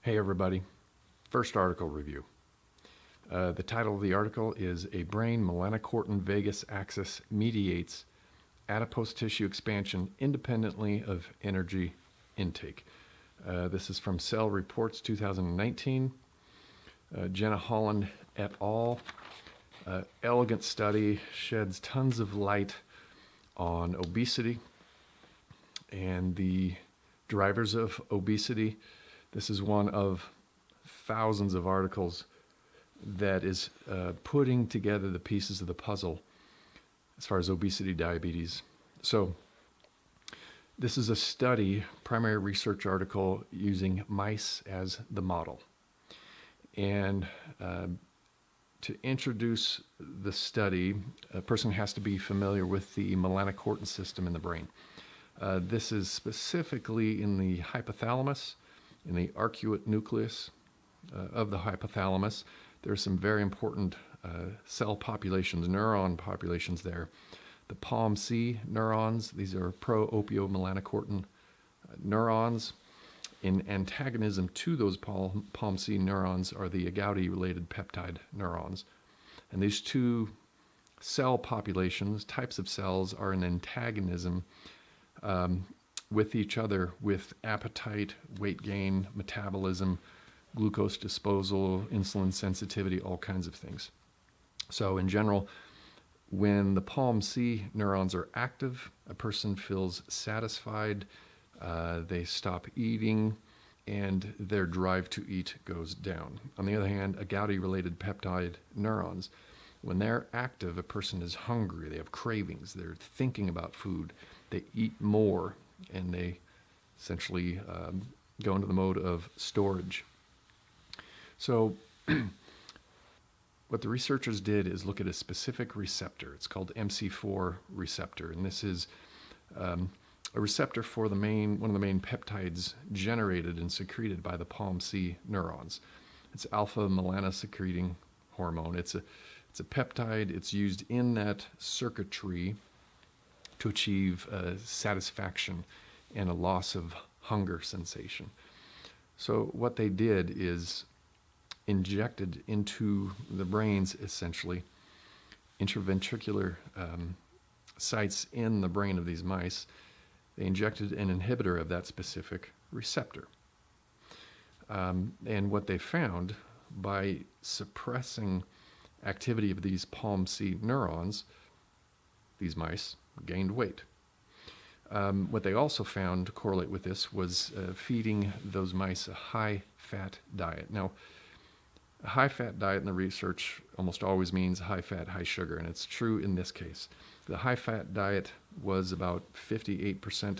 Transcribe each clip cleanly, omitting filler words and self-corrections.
Hey everybody, first article review. The title of the article is A Brain Melanocortin Vagus Axis Mediates Adipose Tissue Expansion Independently of Energy Intake. This is from Cell Reports 2019. Jenna Holland et al. Elegant study, sheds tons of light on obesity and the drivers of obesity. This is one of thousands of articles that is putting together the pieces of the puzzle as far as obesity, diabetes. So this is a study, primary research article using mice as the model. And to introduce the study, a person has to be familiar with the melanocortin system in the brain. This is specifically in the hypothalamus, in the arcuate nucleus of the hypothalamus. There are some very important cell populations, neuron populations there. The POMC neurons, these are pro-opiomelanocortin neurons. In antagonism to those POMC neurons are the agouti-related peptide neurons. And these two cell populations, types of cells, are in antagonism with each other with appetite, weight gain, metabolism, glucose disposal, insulin sensitivity, all kinds of things. So in general, when the POMC neurons are active, a person feels satisfied, they stop eating, and their drive to eat goes down. On the other hand, agouti-related peptide neurons, when they're active, a person is hungry, they have cravings, they're thinking about food, they eat more, and they essentially go into the mode of storage. So what the researchers did is look at a specific receptor. It's called MC4 receptor, and this is a receptor for one of the main peptides generated and secreted by the POMC neurons. It's alpha melanosecreting hormone. It's a peptide. It's used in that circuitry to achieve satisfaction and a loss of hunger sensation. So what they did is injected into the brains, essentially, intraventricular sites in the brain of these mice. They injected an inhibitor of that specific receptor. And what they found, by suppressing activity of these POMC neurons, these mice gained weight. What they also found to correlate with this was feeding those mice a high-fat diet. Now, a high-fat diet in the research almost always means high-fat, high-sugar, and it's true in this case. The high-fat diet was about 58%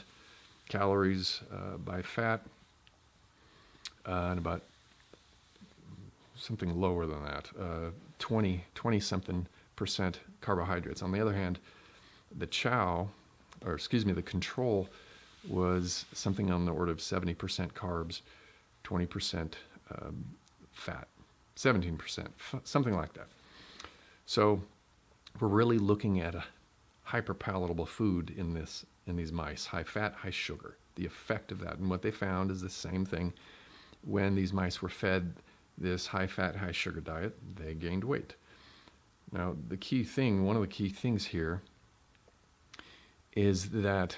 calories by fat, and about something lower than that, 20-something percent carbohydrates. On the other hand, the the control was something on the order of 70% carbs, 20% fat, 17%, something like that. So we're really looking at a hyperpalatable food in these mice, high fat, high sugar, the effect of that. And what they found is the same thing. When these mice were fed this high fat, high sugar diet, they gained weight. Now, one of the key things here is that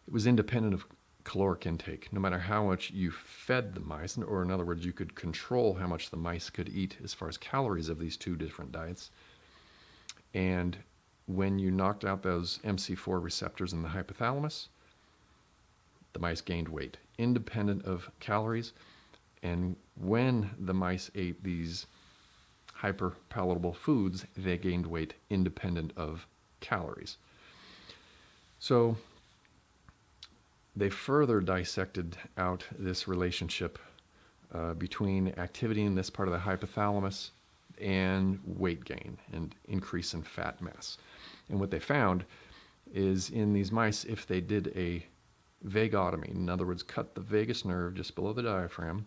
it was independent of caloric intake. No matter how much you fed the mice, or in other words, you could control how much the mice could eat as far as calories of these two different diets. And when you knocked out those MC4 receptors in the hypothalamus, the mice gained weight, independent of calories. And when the mice ate these hyperpalatable foods, they gained weight independent of calories. So they further dissected out this relationship between activity in this part of the hypothalamus and weight gain and increase in fat mass. And what they found is in these mice, if they did a vagotomy, in other words, cut the vagus nerve just below the diaphragm,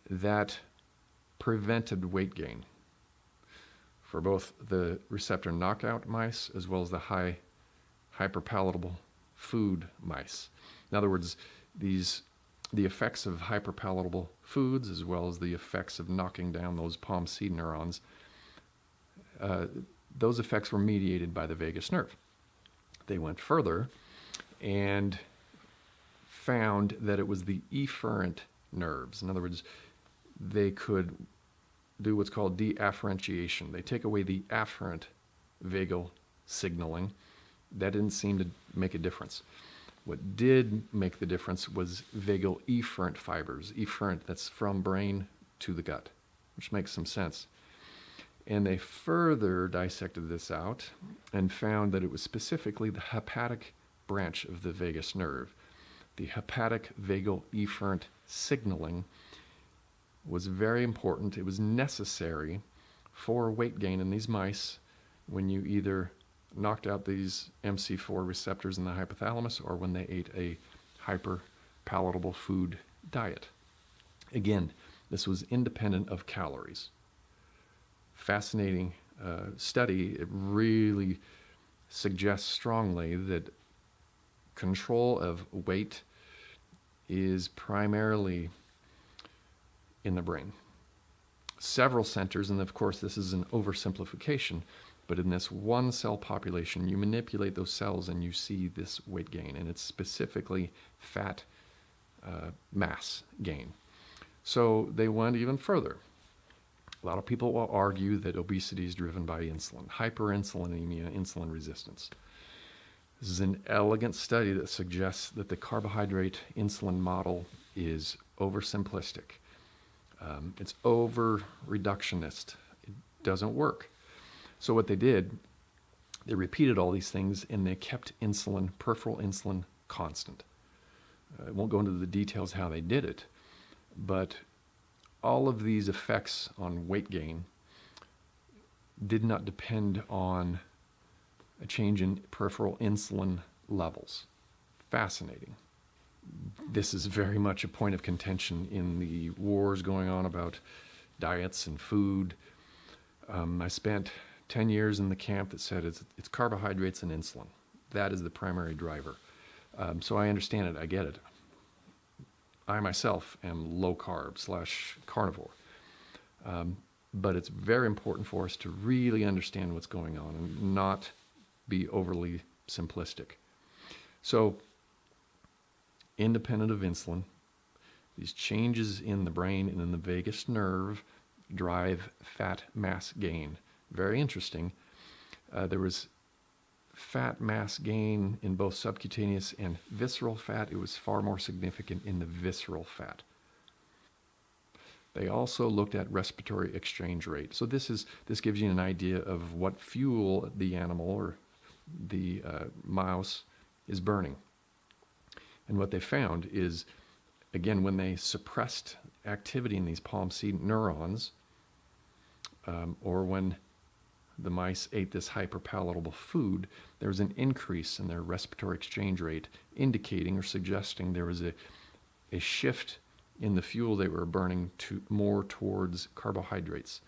that prevented weight gain for both the receptor knockout mice as well as the hyperpalatable food mice. In other words, these the effects of hyperpalatable foods, as well as the effects of knocking down those palm seed neurons, those effects were mediated by the vagus nerve. They went further and found that it was the efferent nerves. In other words, they could do what's called deafferentiation. They take away the afferent vagal signaling. That didn't seem to make a difference. What did make the difference was vagal efferent fibers. Efferent, that's from brain to the gut, which makes some sense. And they further dissected this out and found that it was specifically the hepatic branch of the vagus nerve. The hepatic vagal efferent signaling was very important. It was necessary for weight gain in these mice when you either knocked out these MC4 receptors in the hypothalamus or when they ate a hyperpalatable food diet. Again, this was independent of calories. Fascinating study. It really suggests strongly that control of weight is primarily in the brain. Several centers, and of course this is an oversimplification, but in this one cell population, you manipulate those cells and you see this weight gain, and it's specifically fat mass gain. So they went even further. A lot of people will argue that obesity is driven by insulin, hyperinsulinemia, insulin resistance. This is an elegant study that suggests that the carbohydrate insulin model is oversimplistic. It's over-reductionist. It doesn't work. So what they did, they repeated all these things and they kept insulin, peripheral insulin, constant. I won't go into the details how they did it, but all of these effects on weight gain did not depend on a change in peripheral insulin levels. Fascinating. This is very much a point of contention in the wars going on about diets and food. I spent 10 years in the camp that said it's carbohydrates and insulin. That is the primary driver. So I understand it. I get it. I myself am low carb / carnivore. But it's very important for us to really understand what's going on and not be overly simplistic. So, independent of insulin, these changes in the brain and in the vagus nerve drive fat mass gain. Very interesting. There was fat mass gain in both subcutaneous and visceral fat. It was far more significant in the visceral fat. They also looked at respiratory exchange rate. So this gives you an idea of what fuel the animal or the mouse is burning. And what they found is, again, when they suppressed activity in these palm seed neurons, or when the mice ate this hyperpalatable food, there was an increase in their respiratory exchange rate, indicating or suggesting there was a shift in the fuel they were burning to more towards carbohydrates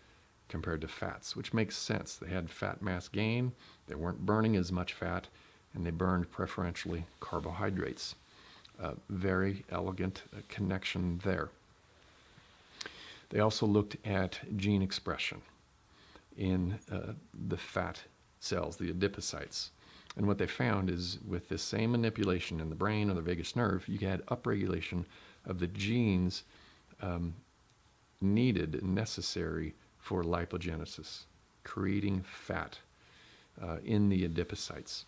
compared to fats, which makes sense. They had fat mass gain, they weren't burning as much fat, and they burned preferentially carbohydrates. Very elegant connection there. They also looked at gene expression in the fat cells, the adipocytes. And what they found is with this same manipulation in the brain or the vagus nerve, you had upregulation of the genes needed and necessary for lipogenesis, creating fat in the adipocytes.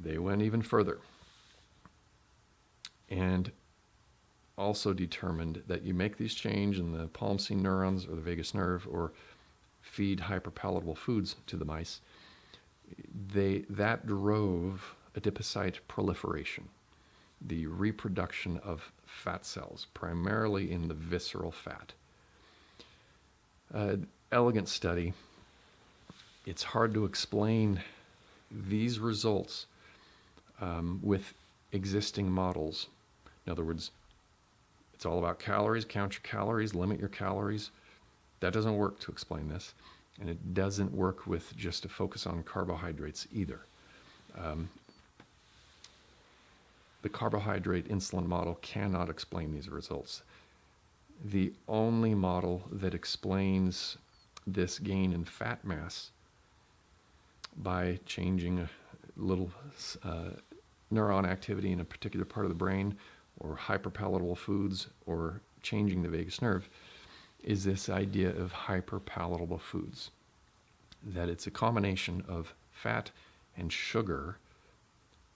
They went even further and also determined that you make these change in the palm seed neurons or the vagus nerve or feed hyperpalatable foods to the mice, that drove adipocyte proliferation, the reproduction of fat cells, primarily in the visceral fat. Elegant study. It's hard to explain these results with existing models. In other words, it's all about calories, count your calories, limit your calories. That doesn't work to explain this. And it doesn't work with just a focus on carbohydrates either. the carbohydrate insulin model cannot explain these results. The only model that explains this gain in fat mass by changing a little neuron activity in a particular part of the brain, or hyperpalatable foods, or changing the vagus nerve, is this idea of hyperpalatable foods. That it's a combination of fat and sugar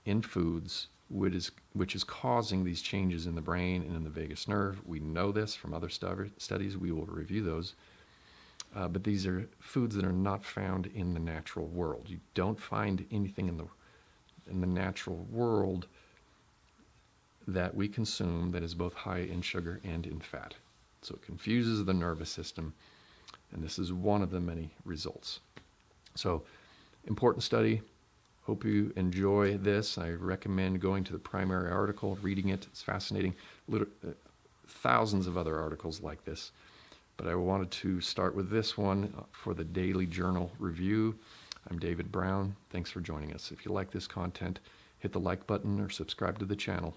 in foods which is causing these changes in the brain and in the vagus nerve. We know this from other studies. We will review those. But these are foods that are not found in the natural world. You don't find anything in the natural world that we consume that is both high in sugar and in fat. So it confuses the nervous system, and this is one of the many results. So, important study. Hope you enjoy this. I recommend going to the primary article, reading it. It's fascinating. Thousands of other articles like this. But I wanted to start with this one for the Daily Journal Review. I'm David Brown. Thanks for joining us. If you like this content, hit the like button or subscribe to the channel.